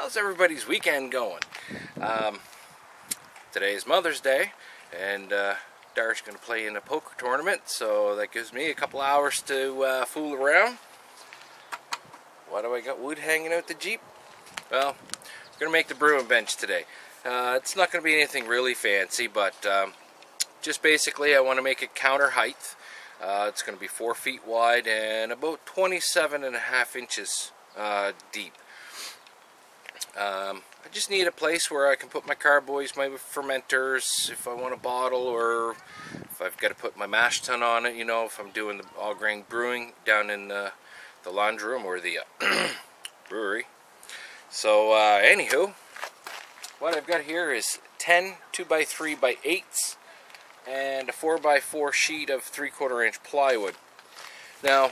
How's everybody's weekend going? Today is Mother's Day, and Dar's going to play in a poker tournament, so that gives me a couple hours to fool around. Why do I got wood hanging out the Jeep? Well, I'm going to make the brewing bench today. It's not going to be anything really fancy, but just basically I want to make it counter height. It's going to be 4 feet wide and about 27.5 inches deep. I just need a place where I can put my carboys, my fermenters, if I want a bottle, or if I've got to put my mash tun on it, you know, if I'm doing the all grain brewing down in the laundry room or the brewery. So anywho, what I've got here is 10 2x3x8s and a 4x4 sheet of 3/4 inch plywood. Now,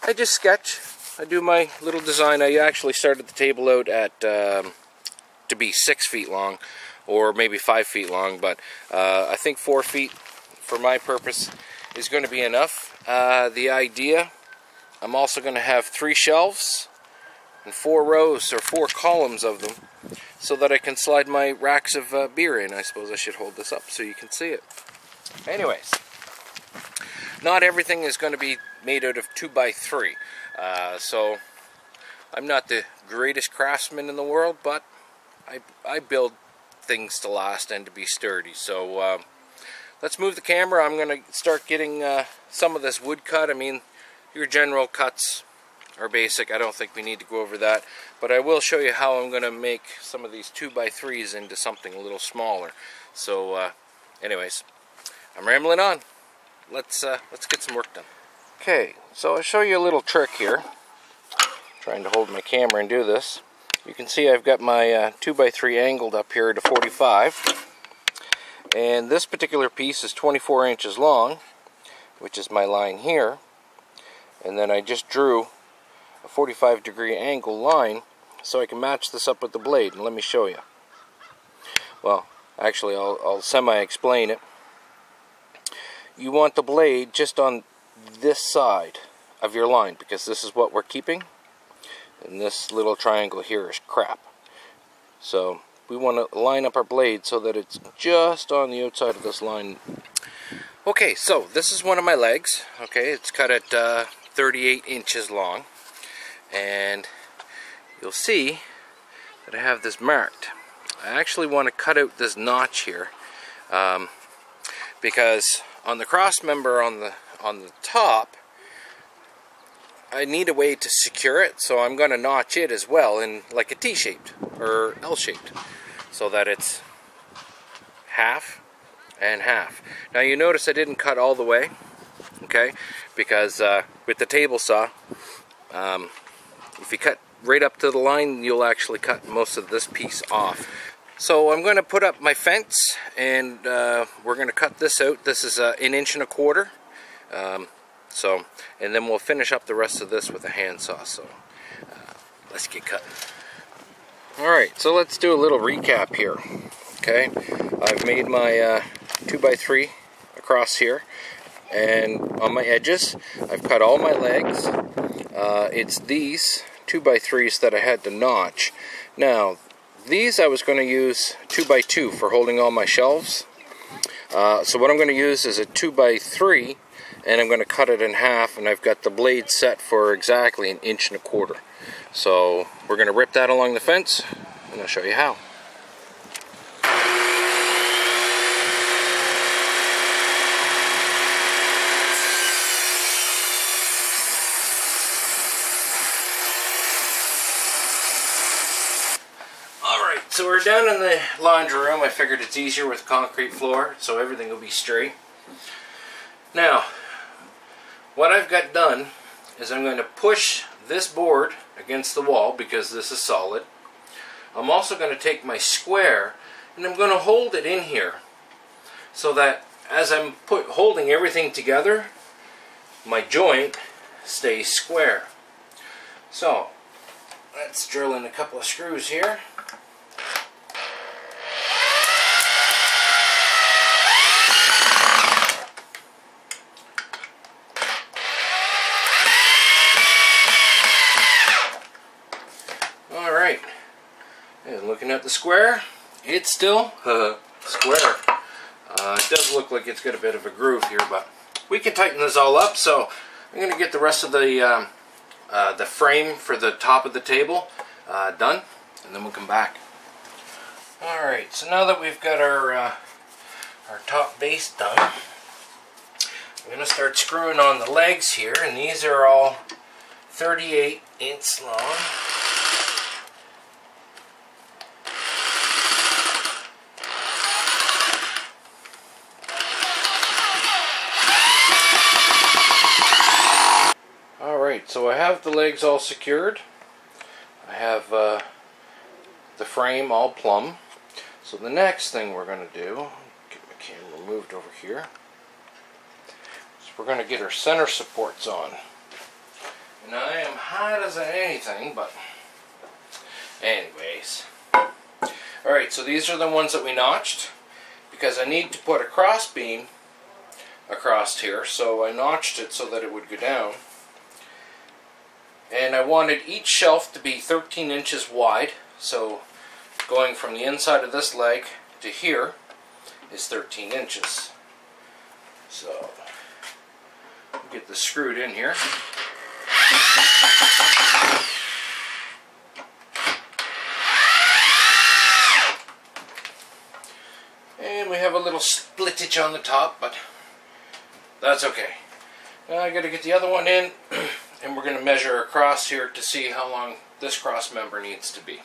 I just sketch. I do my little design. I actually started the table out at to be 6 feet long, or maybe 5 feet long, but I think 4 feet for my purpose is going to be enough. The idea, I'm also going to have 3 shelves and 4 rows or 4 columns of them, so that I can slide my racks of beer in. I suppose I should hold this up so you can see it. Anyways, not everything is going to be made out of 2x3. So I'm not the greatest craftsman in the world, but I build things to last and to be sturdy. So let's move the camera. I'm going to start getting some of this wood cut. I mean, your general cuts are basic. I don't think we need to go over that, but I will show you how I'm going to make some of these 2x3s into something a little smaller. So anyways, I'm rambling on. Let's get some work done. Okay, so I'll show you a little trick here. Trying to hold my camera and do this. You can see I've got my 2x3 angled up here to 45, and this particular piece is 24 inches long, which is my line here, and then I just drew a 45-degree angle line so I can match this up with the blade, and let me show you. Well, actually I'll semi-explain it. You want the blade just on this side of your line, because this is what we're keeping, and this little triangle here is crap. So we want to line up our blade so that it's just on the outside of this line. Okay, so this is one of my legs. Okay, it's cut at 38 inches long, and you'll see that I have this marked. I actually want to cut out this notch here, because on the cross member on the top, I need a way to secure it, so I'm going to notch it as well in like a T-shaped or L-shaped, so that it's half and half. Now you notice I didn't cut all the way, okay, because with the table saw, if you cut right up to the line, you'll actually cut most of this piece off. So I'm going to put up my fence, and we're going to cut this out. This is 1 1/4 inches. And then we'll finish up the rest of this with a handsaw. So let's get cutting. Alright, so let's do a little recap here. Okay, I've made my 2x3 across here, and on my edges I've cut all my legs. It's these 2x3s that I had to notch. Now these I was going to use 2x2 for holding all my shelves. So what I'm going to use is a 2x3, and I'm going to cut it in half, and I've got the blade set for exactly 1 1/4 inches. So we're going to rip that along the fence, and I'll show you how. Alright, so we're down in the laundry room. I figured it's easier with concrete floor, so everything will be straight. Now, what I've got done is I'm going to push this board against the wall because this is solid. I'm also going to take my square and I'm going to hold it in here so that as I'm holding everything together, my joint stays square. So let's drill in a couple of screws here. Alright, Looking at the square, it's still square. It does look like it's got a bit of a groove here, but we can tighten this all up. So I'm going to get the rest of the frame for the top of the table done, and then we'll come back. Alright, so now that we've got our top base done, I'm going to start screwing on the legs here, and these are all 38" long. Alright, so I have the legs all secured. I have the frame all plumb. So the next thing we're going to do, get my camera moved over here, is we're going to get our center supports on. And I am hot as anything, but anyways. Alright, so these are the ones that we notched, because I need to put a cross beam across here, so I notched it so that it would go down. And I wanted each shelf to be 13 inches wide, so going from the inside of this leg to here is 13 inches. So, get this screwed in here. And we have a little splittage on the top, but that's okay. Now I got to get the other one in, and we're going to measure across here to see how long this cross member needs to be.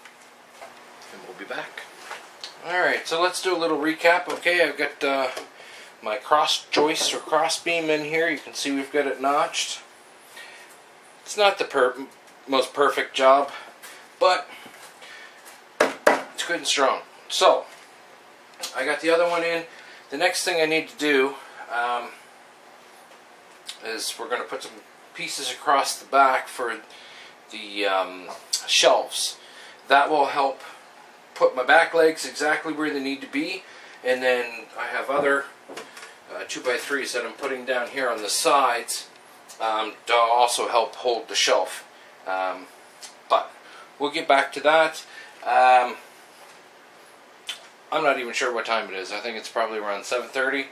And we'll be back. Alright, so let's do a little recap. Okay, I've got my cross joist or cross beam in here. You can see we've got it notched. It's not the most perfect job, but it's good and strong. So, I got the other one in. The next thing I need to do is we're going to put some pieces across the back for the shelves. That will help put my back legs exactly where they need to be, and then I have other 2x3s that I'm putting down here on the sides to also help hold the shelf. But we'll get back to that. I'm not even sure what time it is. I think it's probably around 7:30.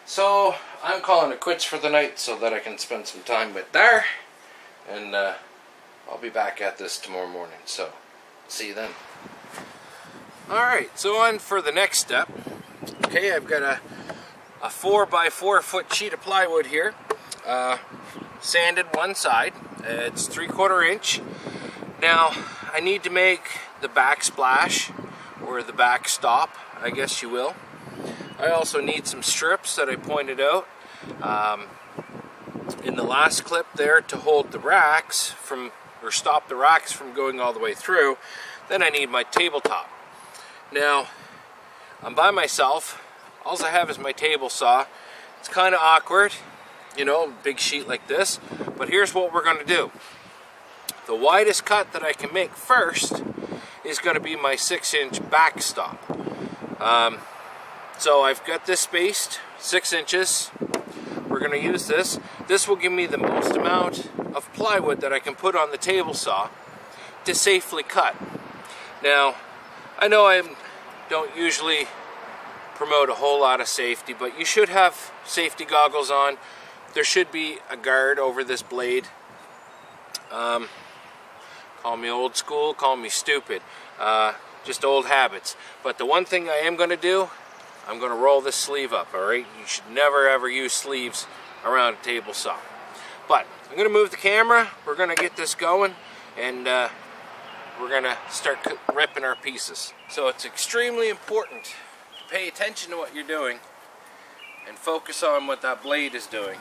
So I'm calling it quits for the night so that I can spend some time with Dar, and I'll be back at this tomorrow morning. So see you then. Alright, so on for the next step. Okay, I've got a 4x4 foot sheet of plywood here, sanded one side. It's 3/4 inch. Now I need to make the backsplash, or the back stop, I guess you will. I also need some strips that I pointed out in the last clip there to hold the racks from, or stop the racks from going all the way through. Then I need my tabletop. Now, I'm by myself. All I have is my table saw. It's kind of awkward, you know, big sheet like this. But here's what we're going to do. The widest cut that I can make first is going to be my 6-inch backstop. So I've got this spaced 6 inches. We're going to use this. This will give me the most amount of plywood that I can put on the table saw to safely cut. Now, I know I don't usually promote a whole lot of safety, but you should have safety goggles on. There should be a guard over this blade. Call me old school, call me stupid. Just old habits. But the one thing I am going to do, I'm going to roll this sleeve up, alright? You should never ever use sleeves around a table saw. But I'm going to move the camera, we're going to get this going, and we're going to start ripping our pieces. So it's extremely important to pay attention to what you're doing and focus on what that blade is doing.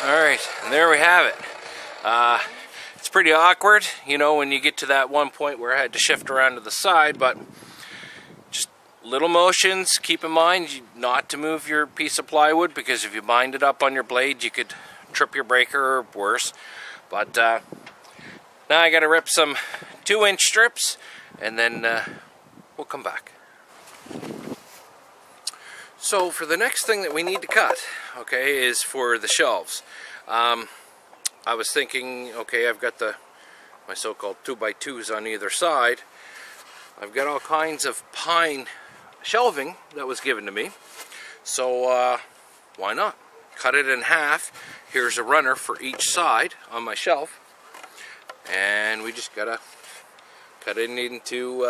Alright, and there we have it. It's pretty awkward, you know, when you get to that one point where I had to shift around to the side, but just little motions. Keep in mind not to move your piece of plywood, because if you bind it up on your blade, you could trip your breaker or worse. But now I gotta rip some 2-inch strips, and then we'll come back. So for the next thing that we need to cut, okay, is for the shelves. I was thinking, okay, I've got my so-called 2x2s on either side. I've got all kinds of pine shelving that was given to me. So why not? Cut it in half. Here's a runner for each side on my shelf. And we just gotta cut it into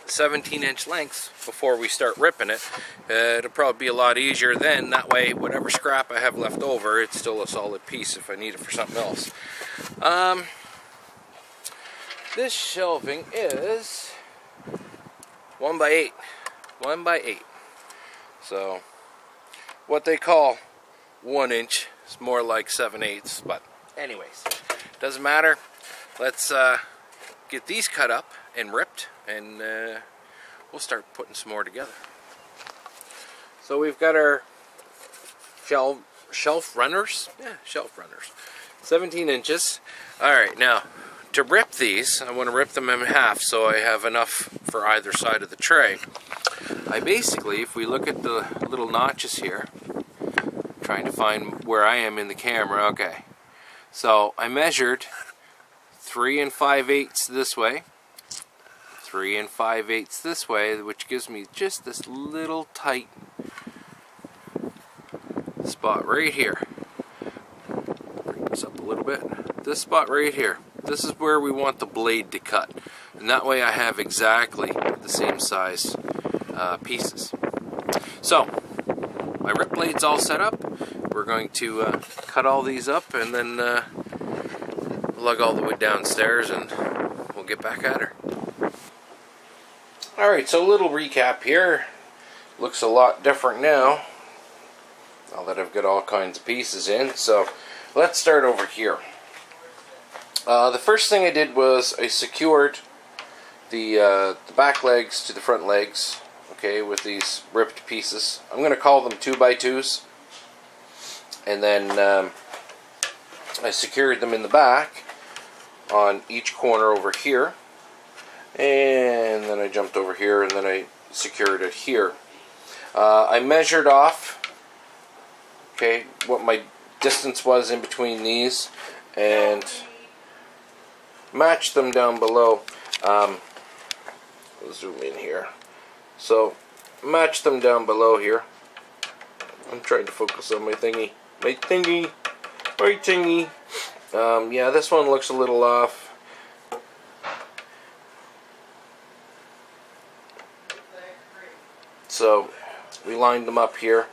17-inch lengths before we start ripping it. It'll probably be a lot easier then. That way, whatever scrap I have left over, it's still a solid piece if I need it for something else. This shelving is 1x8. 1x8. So, what they call 1 inch is more like 7/8. But anyways, doesn't matter. Let's get these cut up and ripped, and we'll start putting some more together. So we've got our shelf runners. Yeah, shelf runners. 17 inches. Alright, now to rip these, I want to rip them in half so I have enough for either side of the tray. I basically, if we look at the little notches here, trying to find where I am in the camera, okay. So I measured 3 5/8 this way, 3 5/8 this way, which gives me just this little tight spot right here. Bring this up a little bit. This spot right here. This is where we want the blade to cut, and that way I have exactly the same size pieces. So my rip blade's all set up. We're going to cut all these up and then lug all the way downstairs, and we'll get back at her. Alright, so a little recap here. Looks a lot different now that I've got all kinds of pieces in. So let's start over here. The first thing I did was I secured the back legs to the front legs, okay, with these ripped pieces. I'm going to call them 2x2s. And then I secured them in the back on each corner over here, and then I jumped over here, and then I secured it here. I measured off, okay, what my distance was in between these, and matched them down below. I'll zoom in here. So match them down below here. I'm trying to focus on my thingy. My thingy. Yeah, this one looks a little off. So we lined them up here.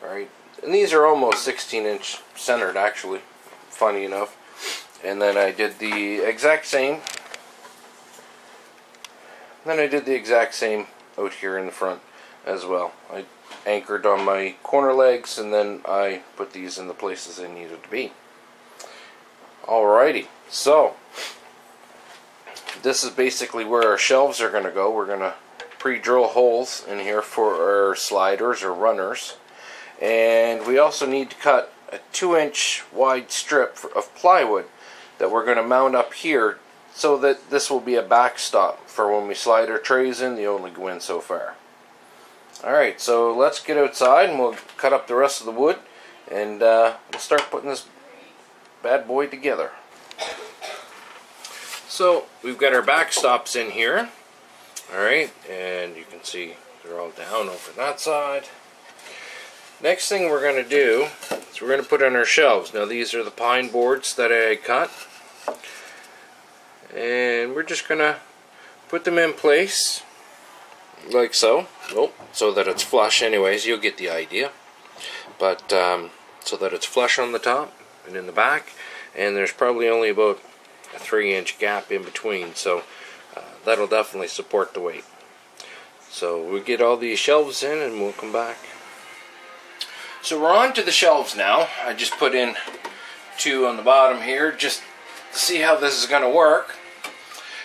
Alright. And these are almost 16-inch centered, actually. Funny enough. And then I did the exact same. Out here in the front as well. I anchored on my corner legs, and then I put these in the places they needed to be. Alrighty, so this is basically where our shelves are going to go. We're going to pre-drill holes in here for our sliders or runners, and we also need to cut a 2-inch wide strip of plywood that we're going to mount up here, so that this will be a backstop for when we slide our trays in. They only go in so far. Alright, so let's get outside and we'll cut up the rest of the wood, and we'll start putting this bad boy together. So we've got our backstops in here. Alright, and you can see they're all down over that side. Next thing we're going to do is we're going to put on our shelves. Now these are the pine boards that I cut, and we're just going to put them in place like so. Nope, so that it's flush. Anyways, you'll get the idea. But so that it's flush on the top and in the back, and there's probably only about a 3-inch gap in between, so that'll definitely support the weight. So we'll get all these shelves in and we'll come back. So we're on to the shelves now. I just put in 2 on the bottom here just to see how this is going to work.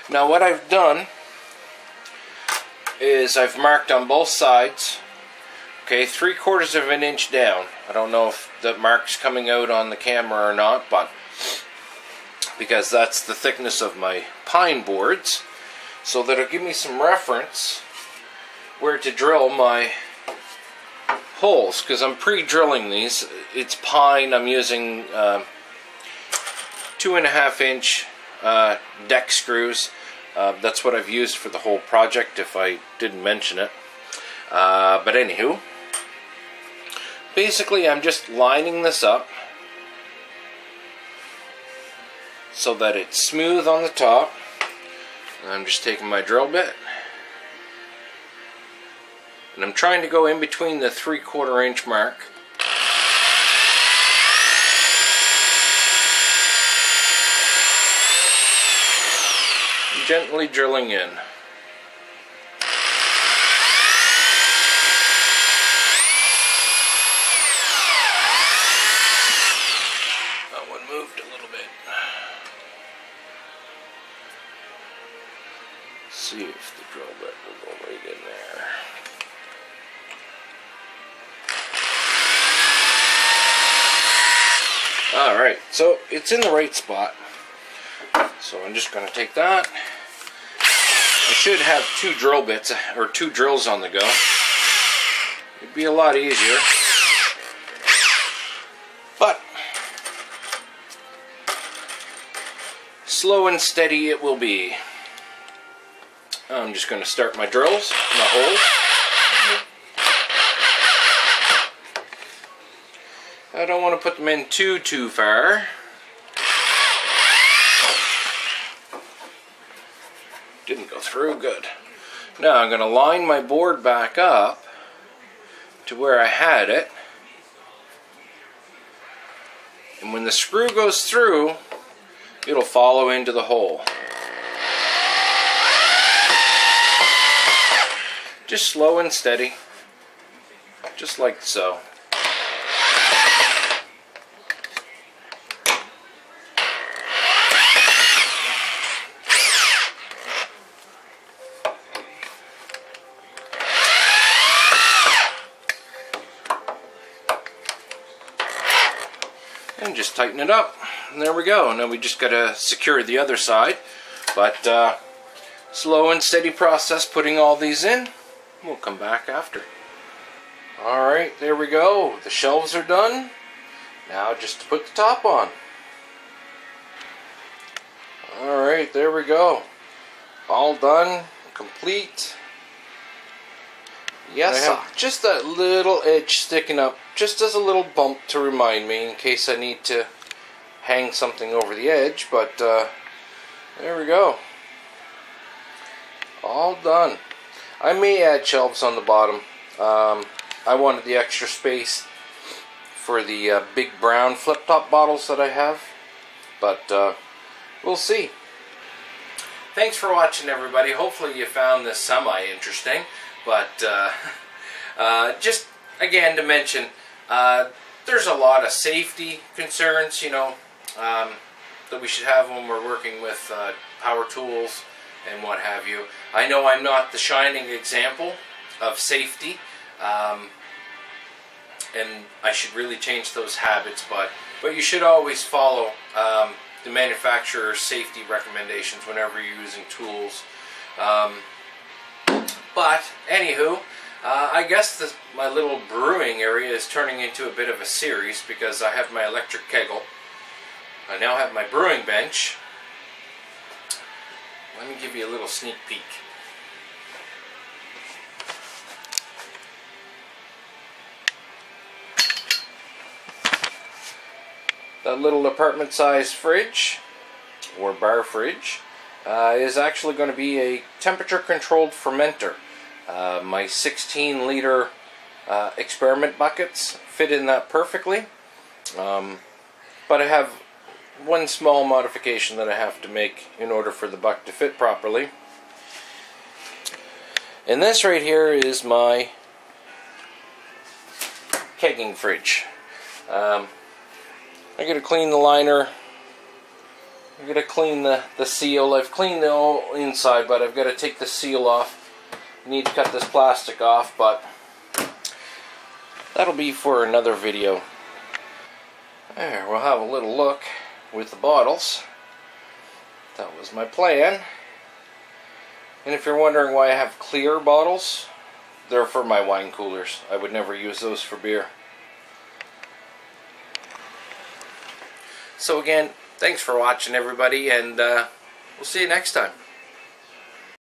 Now what I've done is I've marked on both sides, okay, 3/4 of an inch down. I don't know if the mark's coming out on the camera or not, but because that's the thickness of my pine boards, so that'll give me some reference where to drill my holes, because I'm pre-drilling these. It's pine. I'm using 2.5 inch deck screws. That's what I've used for the whole project, if I didn't mention it. But anywho, basically I'm just lining this up so that it's smooth on the top. I'm just taking my drill bit and I'm trying to go in between the 3/4 inch mark. Gently drilling in. That one moved a little bit. See if the drill bit will go right in there. Alright, so it's in the right spot. So I'm just going to take that. I should have 2 drill bits, or 2 drills on the go. It'd be a lot easier. But slow and steady it will be. I'm just going to start my drills, my holes. I don't want to put them in too far. Didn't go through, good. Now I'm going to line my board back up to where I had it. And when the screw goes through, it'll follow into the hole. Just slow and steady. Just like so. And just tighten it up, and there we go. Now we just gotta secure the other side, but slow and steady process putting all these in. We'll come back after. Alright, there we go. The shelves are done. Now just to put the top on. Alright, there we go. All done, complete. Yes, just that little edge sticking up, just as a little bump to remind me in case I need to hang something over the edge, but there we go. All done. I may add shelves on the bottom. I wanted the extra space for the big brown flip-top bottles that I have, but we'll see. Thanks for watching, everybody. Hopefully you found this semi-interesting. But just again to mention, there's a lot of safety concerns, you know, that we should have when we're working with power tools and what have you. I know I'm not the shining example of safety, and I should really change those habits. But you should always follow the manufacturer's safety recommendations whenever you're using tools. But, anywho, I guess my little brewing area is turning into a bit of a series because I have my electric kegel. I now have my brewing bench. Let me give you a little sneak peek. That little apartment-sized fridge, or bar fridge, is actually going to be a temperature-controlled fermenter. My 16-liter experiment buckets fit in that perfectly, but I have one small modification that I have to make in order for the buck to fit properly. And this right here is my kegging fridge. I gotta clean the liner. I gotta clean the seal. I've cleaned the whole inside, but I've got to take the seal off. I need to cut this plastic off, but that'll be for another video. There, we'll have a little look with the bottles. That was my plan. And if you're wondering why I have clear bottles, they're for my wine coolers. I would never use those for beer. So again, thanks for watching, everybody, and we'll see you next time.